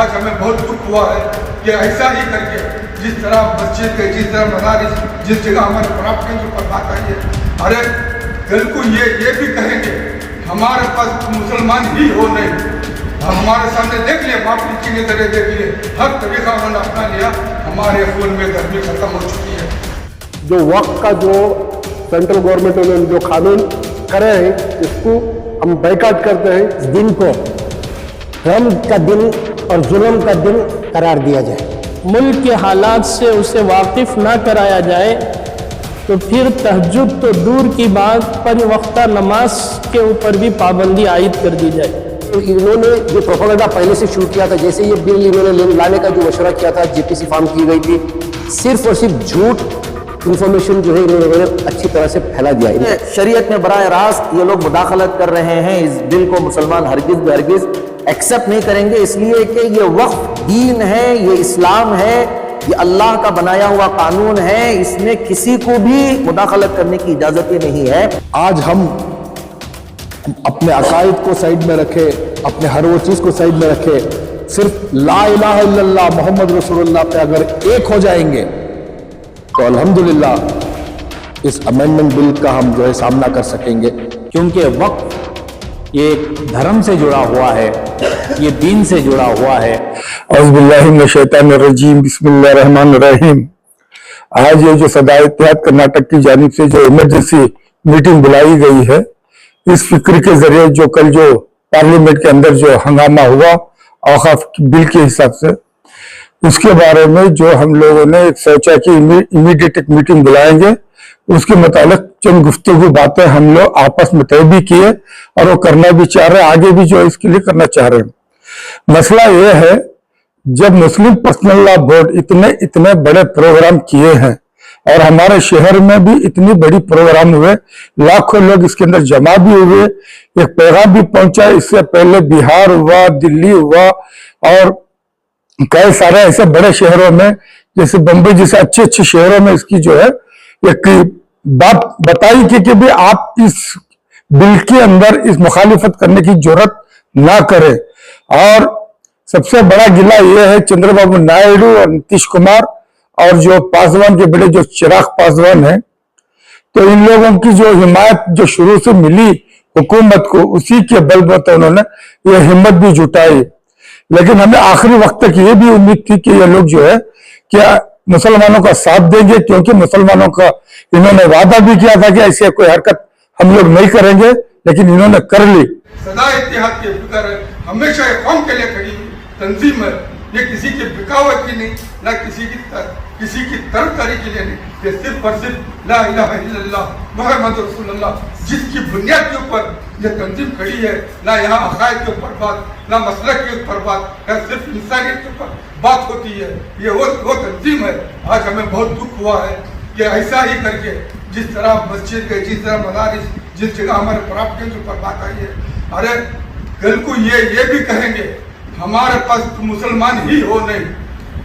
آج ہمیں بہت دکھ ہوا ہے کہ ایسا ہی کر کے جس طرح مسجد کے جس طرح مدارس جس جگہ ہمارے پراپرٹی کے اوپر بات آئی ہے، ارے بالکل یہ بھی کہیں گے ہمارے پاس مسلمان ہی ہو نہیں، ہمارے سامنے دیکھ لیے معافی کی نظریں دیکھ لیے، ہر طریقہ انہوں نے اپنا لیا، ہمارے خون میں گرمی ختم ہو چکی ہے۔ جو وقت کا جو سینٹرل گورنمنٹ نے جو قانون کرے ہیں اس کو ہم بائیکاٹ کرتے ہیں۔ اس دن کو غم کا دن اور ظلم کا دن قرار دیا جائے، ملک کے حالات سے اسے واقف نہ کرایا جائے تو پھر تہجد تو دور کی بات پر وقتہ نماز کے اوپر بھی پابندی عائد کر دی جائے۔ انہوں نے جو پروپیگنڈا پہلے سے شروع کیا تھا، جیسے یہ بل انہوں نے لانے کا جو مشورہ کیا تھا، جے پی سی فارم کی گئی تھی، صرف اور صرف جھوٹ انفارمیشن جو ہے انہوں نے اچھی طرح سے پھیلا دیا۔ شریعت میں براہ راست یہ لوگ مداخلت کر رہے ہیں، اس بل کو مسلمان ہرگز بہرگز ایکسیپٹ نہیں کریں گے، اس لیے کہ یہ وقف دین ہے، یہ اسلام ہے، یہ اللہ کا بنایا ہوا قانون ہے، اس میں کسی کو بھی مداخلت کرنے کی اجازت ہی نہیں ہے۔ آج ہم اپنے عقائد کو سائڈ میں رکھے، اپنے ہر وہ چیز کو سائڈ میں رکھے، صرف لا الہ الا اللہ محمد رسول اللہ پہ اگر ایک ہو جائیں گے تو الحمدللہ اس امینڈمنٹ بل کا ہم جو ہے سامنا کر سکیں گے۔ کیونکہ وقت یہ دھرم سے جڑا ہوا ہے، یہ دین سے جڑا ہوا ہے۔ اعوذ باللہ من الشیطان الرجیم، بسم اللہ الرحمن الرحیم۔ آج یہ جو صدائے اتحاد کرناٹک کی جانب سے جو ایمرجنسی میٹنگ بلائی گئی ہے، اس فکر کے ذریعے جو کل جو پارلیمنٹ کے اندر جو ہنگامہ ہوا اوقاف بل کے حساب سے، اس کے بارے میں جو ہم لوگوں نے سوچا کہ امیڈیٹ ایک میٹنگ بلائیں گے، اس کے متعلق چند گفتگو باتیں ہم لوگ آپس میں طے بھی کیے اور وہ کرنا بھی چاہ رہے ہیں، آگے بھی جو اس کے لیے کرنا چاہ رہے ہیں۔ مسئلہ یہ ہے جب مسلم پرسنل لا بورڈ اتنے بڑے پروگرام کیے ہیں اور ہمارے شہر میں بھی اتنی بڑی پروگرام ہوئے، لاکھوں لوگ اس کے اندر جمع بھی ہوئے، ایک پیغام بھی پہنچا، اس سے پہلے بہار ہوا، دلی ہوا اور کئی سارے ایسے بڑے شہروں میں جیسے بمبئی جیسے اچھے شہروں میں اس کی جو ہے ایک بات بتائی کہ بھی آپ اس بل کے اندر اس مخالفت کرنے کی جرات نہ کریں۔ اور سب سے بڑا گلہ یہ ہے چندر بابو نائیڈو اور نتیش کمار اور جو پاسوان کے بڑے جو چراغ پاسوان ہیں، تو ان لوگوں کی جو حمایت جو شروع سے ملی حکومت کو، اسی کے بل بوتے انہوں نے یہ ہمت بھی جٹائی۔ لیکن ہمیں آخری وقت تک یہ بھی امید تھی کہ یہ لوگ جو ہے کیا مسلمانوں کا ساتھ دیں گے، کیونکہ مسلمانوں کا انہوں نے وعدہ بھی کیا تھا کہ ایسی کوئی حرکت ہم لوگ نہیں کریں گے، لیکن انہوں نے کر لی۔ سدا اتحاد کی فکر ہے، ہمیشہ یہ قوم کے لیے کھڑی تنظیم ہے، یہ کسی کی بکاوت کی نہیں، نہ کسی کی طرفداری کے لیے نہیں، یہ صرف اور صرف لا الہ الا اللہ محمد رسول اللہ جس کی بنیاد کے اوپر یہ تنظیم کھڑی ہے، نہ یہاں عقائد کے اوپر بات، نہ مسلک کے اوپر بات، نہ صرف انسانیت کے اوپر بات ہوتی ہے، یہ وہ تنظیم ہے۔ آج ہمیں بہت دکھ ہوا ہے کہ ایسا ہی کر کے جس طرح مسجد کے جس طرح مدارس جس جگہ ہمارے پراپرٹی کے اوپر بات آئی ہے، ارے بالکل یہ بھی کہیں گے ہمارے پاس مسلمان ہی ہو نہیں،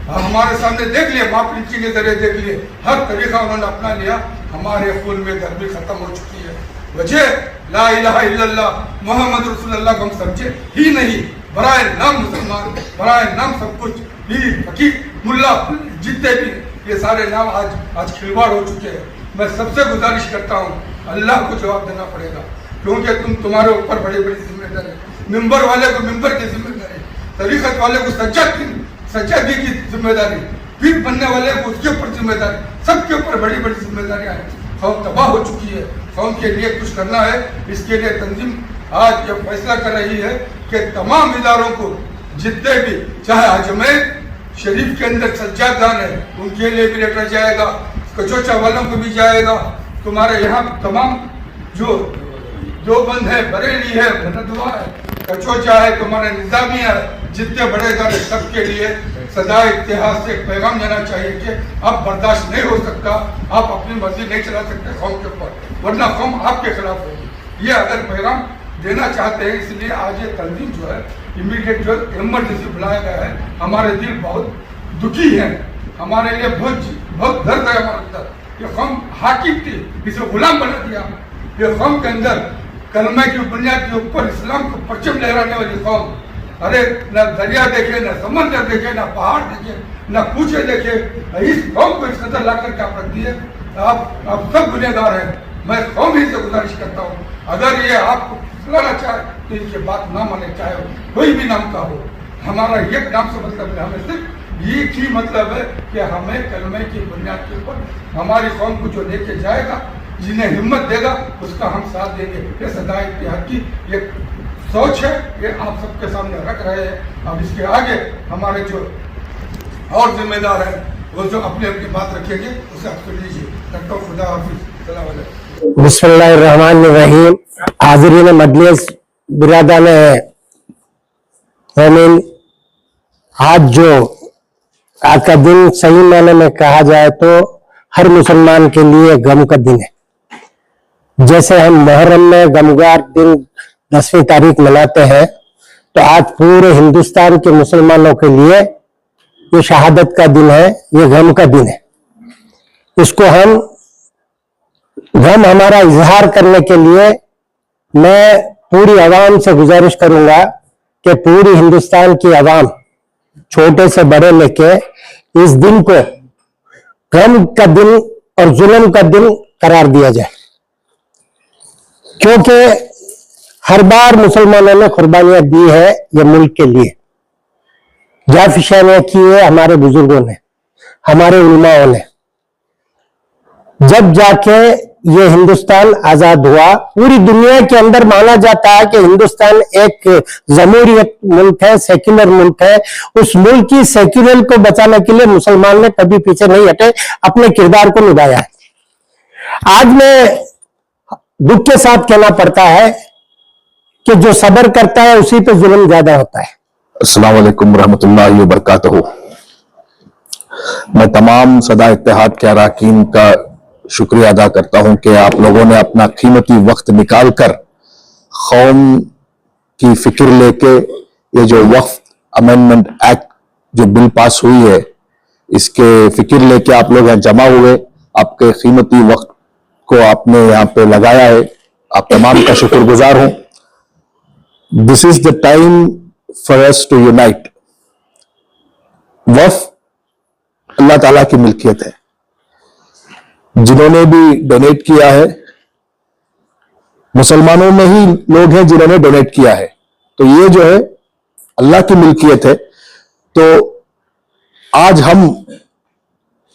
ہمارے سامنے دیکھ لیے معافی کی نظریں دیکھ لیے، ہر طریقہ انہوں نے اپنا لیا، ہمارے خون میں گرمی ختم ہو چکی ہے۔ وجہ لا الہ الا اللہ محمد رسول اللہ کو ہم سمجھے ہی نہیں، برائے نام مسلمان، برائے نام سب کچھ، پیر فقیر ملا جتنے بھی یہ سارے نام آج کھلواڑ ہو چکے ہیں۔ میں سب سے گزارش کرتا ہوں اللہ کو جواب دینا پڑے گا، کیونکہ تمہارے اوپر بڑی ذمہ داری، ممبر والے کو ممبر کی ذمہ داری، طریقت والے کو سجادی کی ذمہ داری، پیر بننے والے کو اس کے اوپر ذمہ داری، سب کے اوپر بڑی ذمہ داریاں ہیں۔ قوم تباہ ہو چکی ہے، قوم کے لیے کچھ کرنا ہے، اس کے لیے تنظیم آج یہ فیصلہ کر رہی ہے کہ تمام اداروں کو جتنے بھی چاہے اجمیر شریف کے اندر سجادان ہے ان کے لیے بھی لیٹر جائے گا، کچوچا والوں کو بھی جائے گا، تمہارے یہاں تمام جو بند ہے، بریلی ہے، بندوا ہے، کچوچا ہے، تمہارے نظامیہ ہے، جتنے بڑے ادارے سب کے لیے سدا اتحاد سے ایک پیغام دینا چاہیے کہ اب برداشت نہیں ہو سکتا، آپ اپنی مرضی نہیں چلا سکتے قوم کے اوپر، ورنہ قوم آپ کے خلاف ہوگی۔ یہ اگر پیغام دینا چاہتے ہیں، اس لیے آج یہ تنظیم جو ہے امیڈیٹ جو ایمرجنسی بلایا گیا ہے، ہمارے دل بہت دکھی ہیں، ہمارے لیے بہت درد ہے ہمارے اندر۔ یہ قوم حاکم تھی، اسے غلام بنا دیا، یہ قوم کے اندر کلمہ کی بنیاد کے اوپر اسلام کو پرچم لہرانے والی قوم، अरे न दरिया देखे, न समंदर देखे, न पहाड़ देखे, न पूछे देखे, इस कौम को इस कदर ला करके आप रख दिए। आप सब गुनहगार हैं। मैं कौम ही से गुजारिश करता हूँ, अगर ये आपको फुसलाना चाहे तो इनके बात ना माने, चाहे कोई भी नाम का हो। हमारा एक नाम से मतलब है, हमें सिर्फ एक ही मतलब है कि हमें कलमे की बुनियाद के ऊपर हमारी कौम को जो लेके जाएगा, जिन्हें हिम्मत देगा, उसका हम साथ देंगे। ये सदाए इत्तेहाद की एक सोच है, ये आप सबके सामने रख रहे हैं। अब इसके आगे हमारे जो और जिम्मेदार हैं वो जो अपनी अपनी बात रखेंगे उसे आप सुन लीजिए। डॉक्टर खुदा हाफिज, सलाम अलैकुम। बिस्मिल्लाहिर्रहमानिर्रहीम। हाज़रीन मजलिस, बिरादरान मोमिन, आज जो आज का दिन सही मायने में कहा जाए तो हर मुसलमान के लिए गम का दिन है। जैसे हम मुहर्रम में गमगार दिन 10वीं तारीख मनाते हैं, तो आज पूरे हिंदुस्तान के मुसलमानों के लिए ये शहादत का दिन है, ये गम का दिन है। इसको हम गम हमारा इजहार करने के लिए मैं पूरी आवाम से गुजारिश करूंगा कि पूरी हिंदुस्तान की आवाम, छोटे से बड़े लेके, इस दिन को गम का दिन और जुल्म का दिन करार दिया जाए, क्योंकि हर बार मुसलमानों ने कुर्बानियां दी है ये मुल्क के लिए। जाफिशानियां की है हमारे बुजुर्गों ने, हमारे उलमाओं ने। जब जाके ये हिंदुस्तान आजाद हुआ, पूरी दुनिया के अंदर माना जाता है कि हिंदुस्तान एक जमहूरियत मुल्क है, सेक्युलर मुल्क है। उस मुल्क की सेक्युलर को बचाने के लिए मुसलमान ने कभी पीछे नहीं हटे, अपने किरदार को निभाया है। आज में दुख के साथ कहना पड़ता है कि जो सब्र करता है उसी पे जुल्म ज्यादा होता है। अस्सलाम वालेकुम रहमतुल्लाहि व बरकातहू। मैं तमाम सदा इत्तेहाद के अरकान का शुक्रिया अदा करता हूं कि आप लोगों ने अपना कीमती वक्त निकालकर कौम की फिक्र लेके ये जो वक्फ अमेंडमेंट एक्ट जो बिल पास हुई है, इसके फिक्र लेके आप लोग यहाँ जमा हुए, आपके कीमती वक्त को आपने यहाँ पे लगाया है। आप तमाम का शुक्रगुजार हूं। This is the time for us to unite. वक्फ अल्लाह ताला की मिल्कियत है। जिन्होंने भी डोनेट किया है, मुसलमानों में ही लोग हैं जिन्होंने डोनेट किया है, तो ये जो है अल्लाह की मिल्कियत है। तो आज हम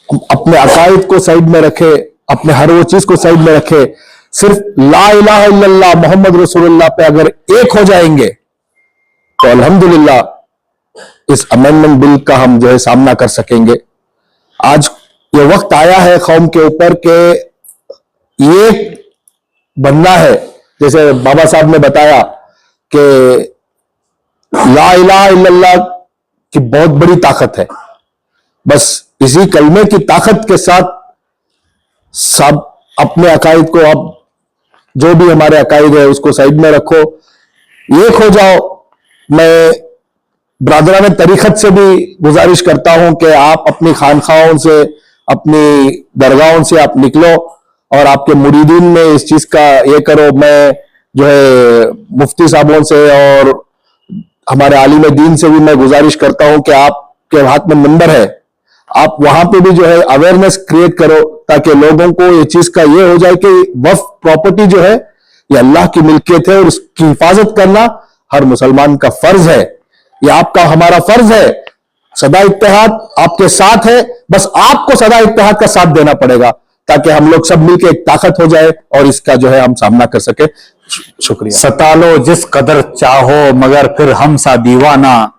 अपने अकायद को साइड में रखे, अपने हर वो चीज को साइड में रखे, सिर्फ ला इलाहा इल्लल्लाह मोहम्मद रसूलुल्लाह पे अगर एक हो जाएंगे तो अल्हम्दुलिल्लाह इस अमेंडमेंट बिल का हम जो है सामना कर सकेंगे। आज ये वक्त आया है कौम के ऊपर के ये बनना है। जैसे बाबा साहब ने बताया कि ला इलाहा इल्लल्लाह की बहुत बड़ी ताकत है। बस इसी कलमे की ताकत के साथ सब अपने अकायद को, अब जो भी हमारे अकायद है उसको साइड में रखो, एक हो जाओ। मैं ब्रादरान तरीकत से भी गुजारिश करता हूं कि आप अपनी खानखाहों से, अपनी दरगाहों से आप निकलो और आपके मुरीदीन में इस चीज का ये करो। मैं जो है मुफ्ती साहबों से और हमारे आलिम दीन से भी मैं गुजारिश करता हूं कि आपके हाथ में नंबर है, आप वहां पे भी जो है अवेयरनेस क्रिएट करो, ताकि लोगों को ये चीज का ये हो जाए कि वक्फ प्रॉपर्टी जो है ये अल्लाह की मिल्कियत है और उसकी हिफाजत करना हर मुसलमान का फर्ज है। ये आपका हमारा फर्ज है। सदा इत्तेहाद आपके साथ है, बस आपको सदा इत्तेहाद का साथ देना पड़ेगा ताकि हम लोग सब मिलकर एक ताकत हो जाए और इसका जो है हम सामना कर सके। शुक्रिया। सता लो जिस कदर चाहो मगर फिर हम सा दीवाना,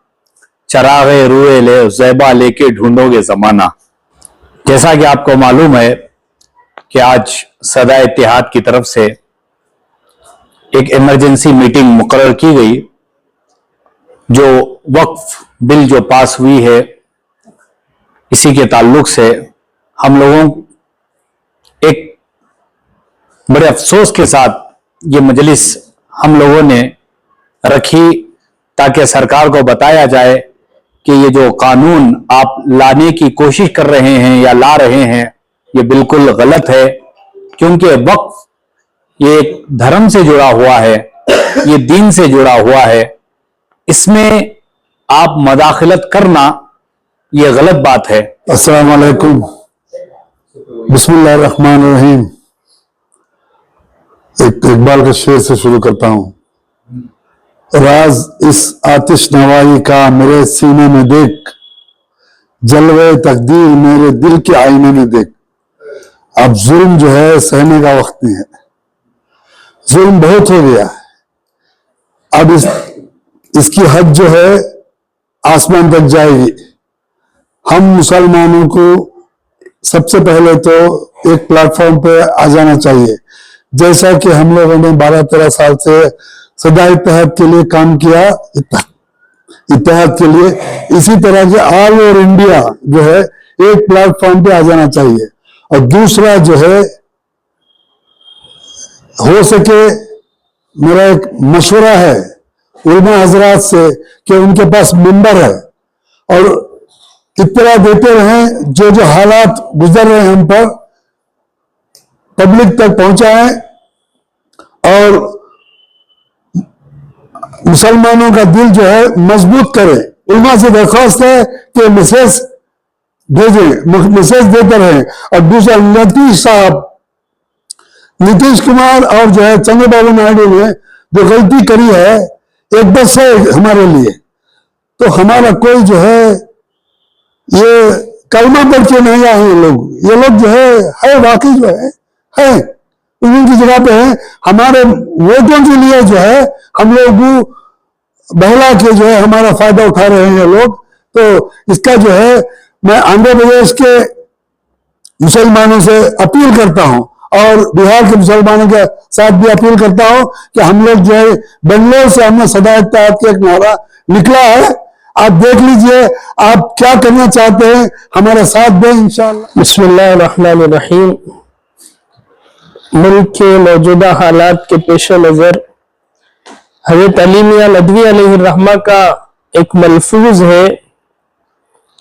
चरागे रुए ले ज़ैबा लेके ढूंढोगे जमाना। जैसा कि आपको मालूम है कि आज सदा इत्तेहाद की तरफ से एक इमरजेंसी मीटिंग मुकर्रर की गई। जो वक्फ बिल जो पास हुई है, इसी के ताल्लुक से हम लोगों एक बड़े अफसोस के साथ ये मजलिस हम लोगों ने रखी ताकि सरकार को बताया जाए कि ये जो कानून आप लाने की कोशिश कर रहे हैं या ला रहे हैं ये बिल्कुल गलत है, क्योंकि वक्फ ये एक धर्म से जुड़ा हुआ है, ये दीन से जुड़ा हुआ है। इसमें आप मदाखलत करना ये गलत बात है। अस्सलाम वालेकुम, बिस्मिल्लाहिर्रहमानिर्रहीम। एक इकबाल के शेर से शुरू करता हूँ। राज इस आतिश नवाई का मेरे सीने में देख, जलवे तकदीर मेरे दिल के आईने में देख। अब जुल्म जो है सहने का वक्त नहीं है, जुल्म बहुत हो गया है। अब इसकी हद जो है आसमान तक जाएगी। हम मुसलमानों को सबसे पहले तो एक प्लेटफॉर्म पे आ जाना चाहिए, जैसा कि हम लोगों ने 12-13 साल से सदा इत्तेहाद के लिए काम किया, इत्तेहाद के लिए, इसी तरह से ऑल ओवर इंडिया जो है एक प्लेटफॉर्म पे आ जाना चाहिए। और दूसरा जो है, हो सके मेरा एक मशवरा है उलमा हजरात से कि उनके पास मिंबर है और इत्तला देते रहें, जो जो हालात गुजर रहे हैं हम पर पब्लिक तक पहुंचाएं और मुसलमानों का दिल जो है मजबूत करें। उलमा से दरख्वास्त है कि मैसेज भेजें, मैसेज देते रहें। और दूसरा, नीतीश कुमार और जो है चंद्रबाबू नायडू ने जो गलती करी है, एक बस है हमारे लिए, तो हमारा कोई जो है ये कलमा पढ़ के नहीं आए ये लोग जो है वाकई जो है उनकी जगह पे है। हमारे वोटों के लिए जो है हम लोग बहला के जो है हमारा फायदा उठा रहे हैं लोग। तो इसका जो है मैं आंध्र प्रदेश के मुसलमानों से अपील करता हूं और बिहार के मुसलमानों के साथ भी अपील करता हूं कि हम लोग जो है बेंगलोर से हमने सदा इत्तेहाद का एक नारा निकला है, आप देख लीजिए आप क्या करना चाहते हैं, हमारा साथ दें इंशाअल्लाह। बिस्मिल्लाहिर्रहमानिर्रहीम। मुल्क के मौजूदा हालात के पेश नज़र हज़रत अली मियां नदवी अलैहिर्रहमा का एक मलफूज है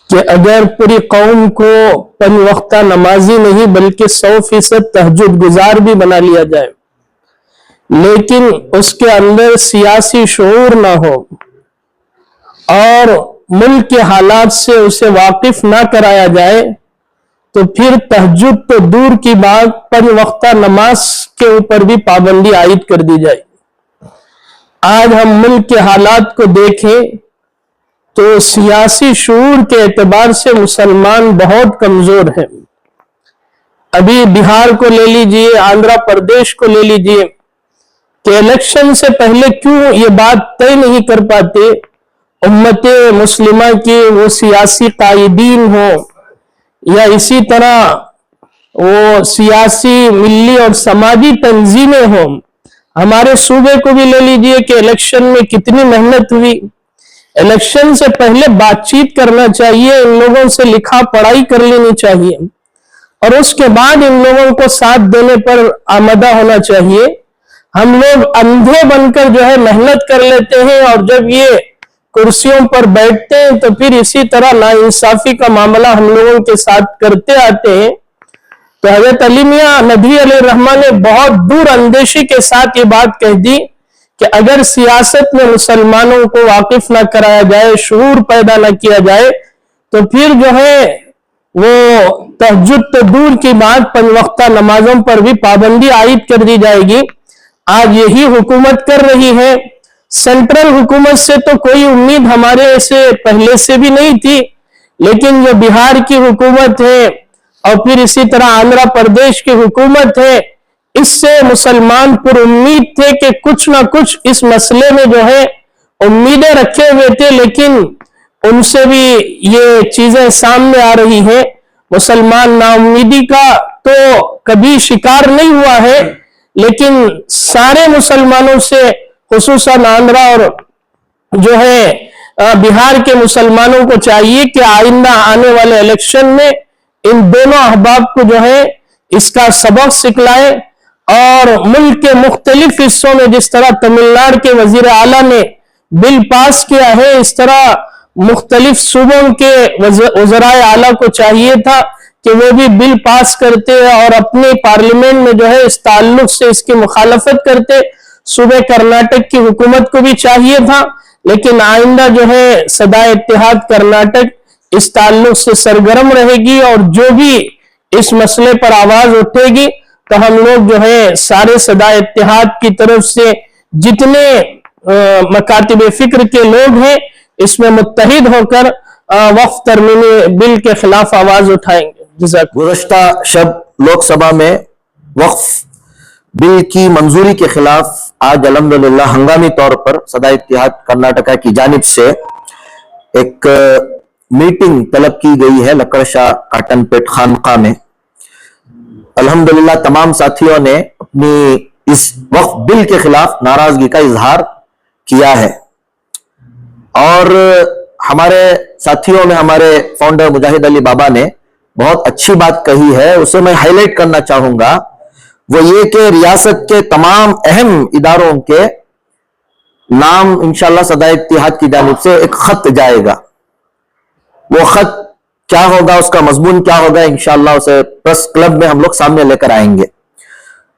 कि अगर पूरी कौम को पंजवक्ता नमाजी नहीं बल्कि 100% तहज्जुद गुजार भी बना लिया जाए, लेकिन उसके अंदर सियासी शऊर ना हो और मुल्क के हालात से उसे वाकिफ ना कराया जाए, तो फिर तहज्जुद तो दूर की बात, पंजवक्ता नमाज के ऊपर भी पाबंदी आयद कर दी जाए। आज हम मुल्क के हालात को देखें तो सियासी शऊर के एतबार से मुसलमान बहुत कमजोर हैं। अभी बिहार को ले लीजिए, आंध्र प्रदेश को ले लीजिए, कि इलेक्शन से पहले क्यों ये बात तय नहीं कर पाते उम्मत मुस्लिमा की वो सियासी कायदीन हो या इसी तरह वो सियासी मिली और समाजी तंजीमें हो। हमारे सूबे को भी ले लीजिए कि इलेक्शन में कितनी मेहनत हुई। इलेक्शन से पहले बातचीत करना चाहिए, इन लोगों से लिखा पढ़ाई कर लेनी चाहिए और उसके बाद इन लोगों को साथ देने पर आमदा होना चाहिए। हम लोग अंधे बनकर जो है मेहनत कर लेते हैं और जब ये कुर्सियों पर बैठते हैं तो फिर इसी तरह नाइंसाफी का मामला हम लोगों के साथ करते आते हैं। तो हजरत अली मियां नदवी अलैहिर्रहमान ने बहुत दूर अंदेशी के साथ ये बात कह दी कि अगर सियासत में मुसलमानों को वाकिफ ना कराया जाए, शऊर पैदा ना किया जाए, तो फिर जो है वो तहज्जुद तो दूर की बात, पंजवक्ता नमाजों पर भी पाबंदी आयद कर दी जाएगी। आज यही हुकूमत कर रही है। सेंट्रल हुकूमत से तो कोई उम्मीद हमारे ऐसे पहले से भी नहीं थी, लेकिन जो बिहार की हुकूमत है और फिर इसी तरह आंध्र प्रदेश की हुकूमत है, इससे मुसलमान पुर उम्मीद थे कि कुछ ना कुछ इस मसले में जो है उम्मीदें रखे हुए थे, लेकिन उनसे भी ये चीजें सामने आ रही है। मुसलमान नाउम्मीदी का तो कभी शिकार नहीं हुआ है, लेकिन सारे मुसलमानों से खुसूसन आंध्र और जो है बिहार के मुसलमानों को चाहिए कि आइंदा आने वाले इलेक्शन में इन दोनों अहबाब को जो है इसका सबक सिखलाए और मुल्क के मुख्तलिफ हिस्सों में जिस तरह तमिलनाडु के वजीर आला ने बिल पास किया है, इस तरह मुख्तलिफ सूबों के वज़राए आला को चाहिए था कि वो भी बिल पास करते और अपने पार्लियामेंट में जो है इस ताल्लुक से इसकी मुखालफत करते। सूबे कर्नाटक की हुकूमत को भी चाहिए था, لیکن آئندہ جو ہے صدائے اتحاد کرناٹک اس تعلق سے سرگرم رہے گی، اور جو بھی اس مسئلے پر آواز اٹھے گی تو ہم لوگ جو ہے سارے صدائے اتحاد کی طرف سے جتنے مکاتب فکر کے لوگ ہیں اس میں متحد ہو کر وقف ترمیمی بل کے خلاف آواز اٹھائیں گے. جزاک گزشتہ شب لوک سبھا میں وقف بل کی منظوری کے خلاف آج الحمدللہ ہنگامی طور پر صدائے اتحاد کرناٹکا کی جانب سے ایک میٹنگ طلب کی گئی ہے لکڑ شاہ کاٹن پیٹ خانقاہ میں. الحمدللہ تمام ساتھیوں نے اپنی اس وقف بل کے خلاف ناراضگی کا اظہار کیا ہے، اور ہمارے ساتھیوں میں ہمارے فاؤنڈر مجاہد علی بابا نے بہت اچھی بات کہی ہے، اسے میں ہائی لائٹ کرنا چاہوں گا. وہ یہ کہ ریاست کے تمام اہم اداروں کے نام انشاءاللہ صدائے اتحاد کی جانب سے ایک خط جائے گا. وہ خط کیا ہوگا، اس کا مضمون کیا ہوگا، انشاءاللہ اسے پریس کلب میں ہم لوگ سامنے لے کر آئیں گے.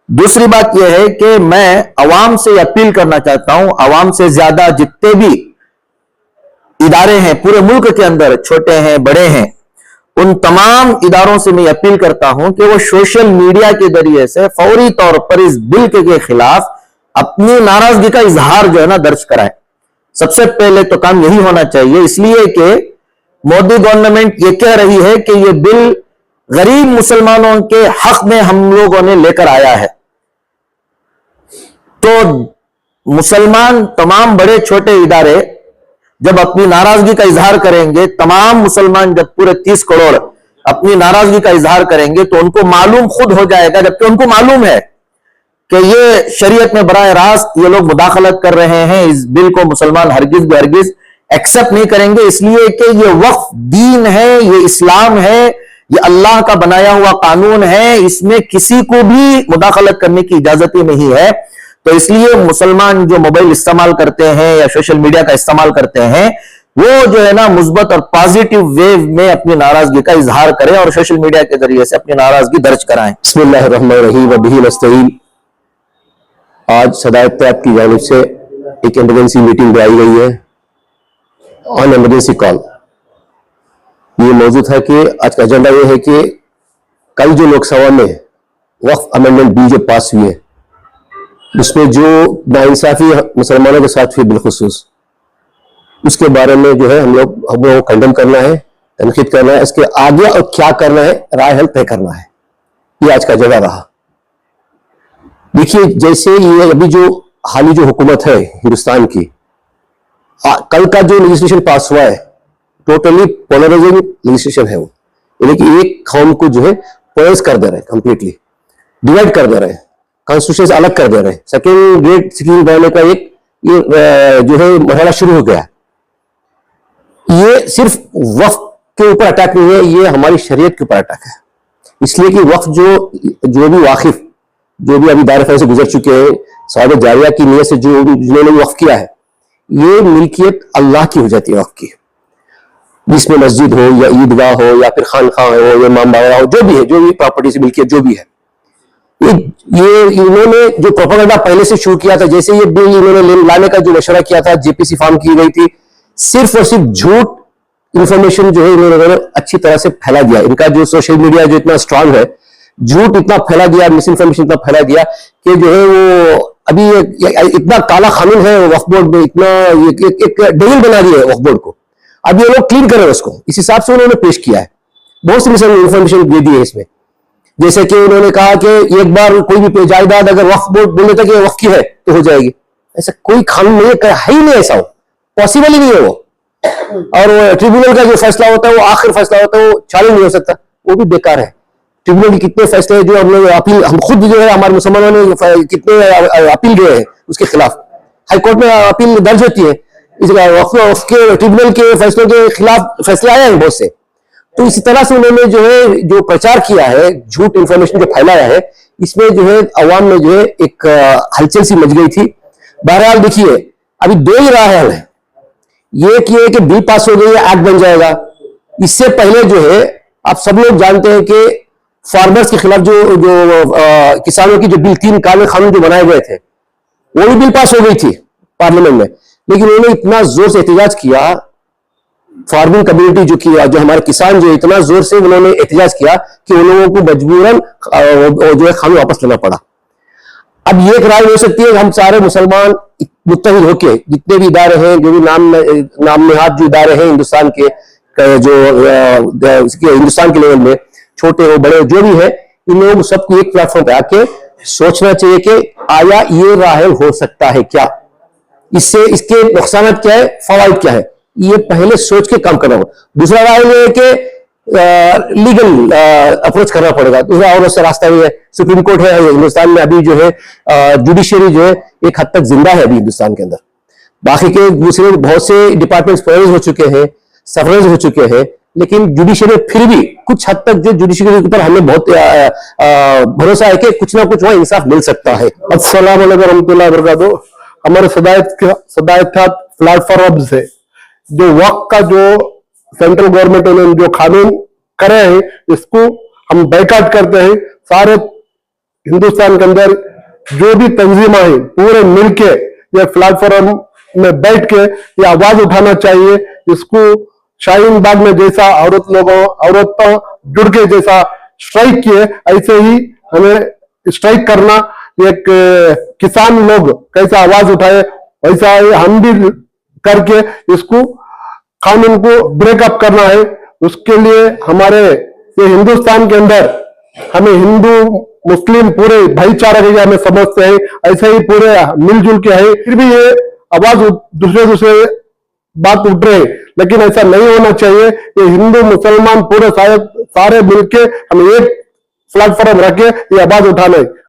دوسری بات یہ ہے کہ میں عوام سے اپیل کرنا چاہتا ہوں، عوام سے زیادہ جتنے بھی ادارے ہیں پورے ملک کے اندر، چھوٹے ہیں بڑے ہیں، ان تمام اداروں سے میں اپیل کرتا ہوں کہ وہ سوشل میڈیا کے ذریعے سے فوری طور پر اس بل کے خلاف اپنی ناراضگی کا اظہار جو ہے نا درج کرائیں. سب سے پہلے تو کام یہی ہونا چاہیے، اس لیے کہ مودی گورنمنٹ یہ کہہ رہی ہے کہ یہ بل غریب مسلمانوں کے حق میں ہم لوگوں نے لے کر آیا ہے. تو مسلمان تمام بڑے چھوٹے ادارے جب اپنی ناراضگی کا اظہار کریں گے، تمام مسلمان جب پورے 30 کروڑ اپنی ناراضگی کا اظہار کریں گے تو ان کو معلوم خود ہو جائے گا، جبکہ ان کو معلوم ہے کہ یہ شریعت میں براہ راست یہ لوگ مداخلت کر رہے ہیں. اس بل کو مسلمان ہرگز ایکسپٹ نہیں کریں گے، اس لیے کہ یہ وقف دین ہے، یہ اسلام ہے، یہ اللہ کا بنایا ہوا قانون ہے، اس میں کسی کو بھی مداخلت کرنے کی اجازت ہی نہیں ہے. تو اس لیے مسلمان جو موبائل استعمال کرتے ہیں یا سوشل میڈیا کا استعمال کرتے ہیں، وہ جو ہے نا مثبت اور پازیٹیو ویو میں اپنی ناراضگی کا اظہار کریں اور سوشل میڈیا کے ذریعے سے اپنی ناراضگی درج کرائیں. بسم اللہ الرحمن الرحیم وبہ نستعین. آج صدائے اتحاد کی جانب سے ایک ایمرجنسی میٹنگ بلائی گئی ہے آن ایمرجنسی کال. یہ موضوع ہے کہ آج کا ایجنڈا یہ ہے کہ کل جو لوک سبھا میں وقف امینڈمنٹ بل جو پاس ہوئی ہے، اس میں جو ناانصافی مسلمانوں کے ساتھ ہوئی بالخصوص، اس کے بارے میں جو ہے ہم لوگوں کو کنڈم کرنا ہے، تنقید کرنا ہے، اس کے آگے اور کیا کرنا ہے رائے حل طے کرنا ہے. یہ آج کا ایجنڈا رہا. دیکھیے جیسے یہ ابھی جو حالی جو حکومت ہے ہندوستان کی، کل کا جو لیجسلیشن پاس ہوا ہے ٹوٹلی پولرائزنگ لیجسلیشن ہے. وہ یعنی کہ ایک قوم کو جو ہے پولرائز کر دے رہے ہیں، کمپلیٹلی ڈیوائڈ کر دے رہے ہیں، کانسٹیٹیوشن سے الگ کر دے رہے ہیں. سیکنڈ گریڈ سٹیزن بنانے کا ایک یہ جو ہے مرحلہ شروع ہو گیا. یہ صرف وقف کے اوپر اٹیک نہیں ہے، یہ ہماری شریعت کے اوپر اٹیک ہے. اس لیے کہ وقف جو بھی واقف جو بھی ابھی دائرہ سے گزر چکے ہیں، صحابہ جاریہ کی نیت سے جنہوں نے وقف کیا ہے، یہ ملکیت اللہ کی ہو جاتی ہے. وقف کی جس میں مسجد ہو یا عیدگاہ ہو یا پھر خانقاہ ہو یا امام باڑہ ہو، جو بھی ہے، جو بھی پراپرٹی سے ملکیت جو بھی ہے، یہ انہوں نے جو پروپیگنڈا پہلے سے شروع کیا تھا. جیسے یہ بل انہوں نے لانے کا جو مشورہ کیا تھا، جے پی سی فارم کی گئی تھی، صرف اور صرف جھوٹ انفارمیشن جو ہے انہوں نے اچھی طرح سے پھیلا دیا. ان کا جو سوشل میڈیا جو اتنا اسٹرانگ ہے، جھوٹ اتنا پھیلا دیا، مس انفارمیشن اتنا پھیلا دیا کہ جو ہے وہ ابھی اتنا کالا قانون ہے وقف بورڈ میں، اتنا ایک ڈیول بنا دیا ہے وقف بورڈ کو. اب یہ لوگ کلین کریں اس کو، اس حساب سے انہوں نے پیش کیا ہے. بہت سی مثال انفارمیشن دے دی ہے اس میں. جیسے کہ انہوں نے کہا کہ ایک بار کوئی بھی جائیداد اگر وقف بورڈ بول دیتا کہ یہ وقف کی ہے تو ہو جائے گی. ایسا کوئی قانون نہیں ہے ہی نہیں، ایسا ہو پاسبل ہی نہیں ہے وہ. اور ٹریبیونل کا جو فیصلہ ہوتا ہے وہ آخر فیصلہ ہوتا ہے، وہ چالو نہیں ہو سکتا، وہ بھی بیکار ہے. ٹریبیونل کے کتنے فیصلے ہیں جو ہم لوگ اپیل، ہم خود جو ہے ہمارے مسلمانوں نے کتنے اپیل گئے ہیں اس کے خلاف، ہائی کورٹ میں اپیل درج ہوتی ہے. اس وقف کے ٹریبیونل کے فیصلوں کے خلاف فیصلے آئے ہیں بہت سے. تو اسی طرح سے انہوں نے جو ہے جو پرچار کیا ہے، جھوٹ انفارمیشن جو پھیلایا ہے، اس میں جو ہے عوام میں جو ہے ایک ہلچل سی مچ گئی تھی. بہرحال دیکھیے ابھی دو ہی راہ حل ہے. ایک یہ کہ بل پاس ہو گئی ہے، ایکٹ بن جائے گا. اس سے پہلے جو ہے آپ سب لوگ جانتے ہیں کہ فارمرز کے خلاف جو کسانوں کی جو بل 3 کالے قانون جو بنائے گئے تھے، وہ بھی بل پاس ہو گئی تھی پارلیمنٹ میں. लेकिन उन्होंने इतना जोर से एहतजाज किया, फार्मिंग कम्युनिटी जो हमारे किसान जो इतना जोर से उन्होंने एहतजाज किया कि उन लोगों को मजबूरन जो है कानून वापस लेना पड़ा। अब ये एक राय हो सकती है कि हम सारे मुसलमान मुत्तहिद होके जितने भी इदारे हैं, जो भी नाम नेहाद जो इदारे हैं हिंदुस्तान के, जो हिंदुस्तान के लेवल में छोटे हो बड़े जो भी है, इन लोगों सबको एक प्लेटफॉर्म पे आके सोचना चाहिए कि आया ये राह हो सकता है क्या, इससे इसके नुकसान क्या है, फवाइद क्या है, ये पहले सोच के काम करना होगा। दूसरा राय ये है कि लीगल अप्रोच करना पड़ेगा। दूसरा और उसका रास्ता ये है, सुप्रीम कोर्ट है हिंदुस्तान में, अभी जो है जुडिशरी जो है एक हद तक जिंदा है अभी हिंदुस्तान के अंदर। बाकी के दूसरे बहुत से डिपार्टमेंट्स फेल हो चुके हैं, सफरेज हो चुके हैं, लेकिन जुडिशरी फिर भी कुछ हद तक जो जुडिशरी के ऊपर हमें बहुत भरोसा है कि कुछ ना कुछ वहां इंसाफ मिल सकता है। अस्सलाम वालेकुम रहमतुल्लाहि व बरकातहू। हमारे सदायत प्लेटफॉर्म से जो वक्त का जो सेंट्रल गवर्नमेंट ने जो कानून करे हैं, इसको हम बैकआउट करते हैं। सारे हिंदुस्तान के अंदर जो भी तंजीमा है पूरे मिलके ये प्लेटफॉर्म में बैठ के ये आवाज उठाना चाहिए। इसको शाहीन बाग में जैसा औरतों जुड़ के जैसा स्ट्राइक किए, ऐसे ही हमें स्ट्राइक करना। एक किसान लोग कैसा आवाज उठाए वैसा हम भी करके इसको कानून को ब्रेकअप करना है। उसके लिए हमारे ये हिंदुस्तान के अंदर हमें हिंदू मुस्लिम पूरे भाईचारा के हमें समझते हैं, ऐसे ही पूरे मिलजुल के है। फिर भी ये आवाज दूसरे बात उठ रहे, लेकिन ऐसा नहीं होना चाहिए। ये हिंदू मुसलमान पूरे सारे मिलके हम एक प्लेटफॉर्म रखे ये आवाज उठाने।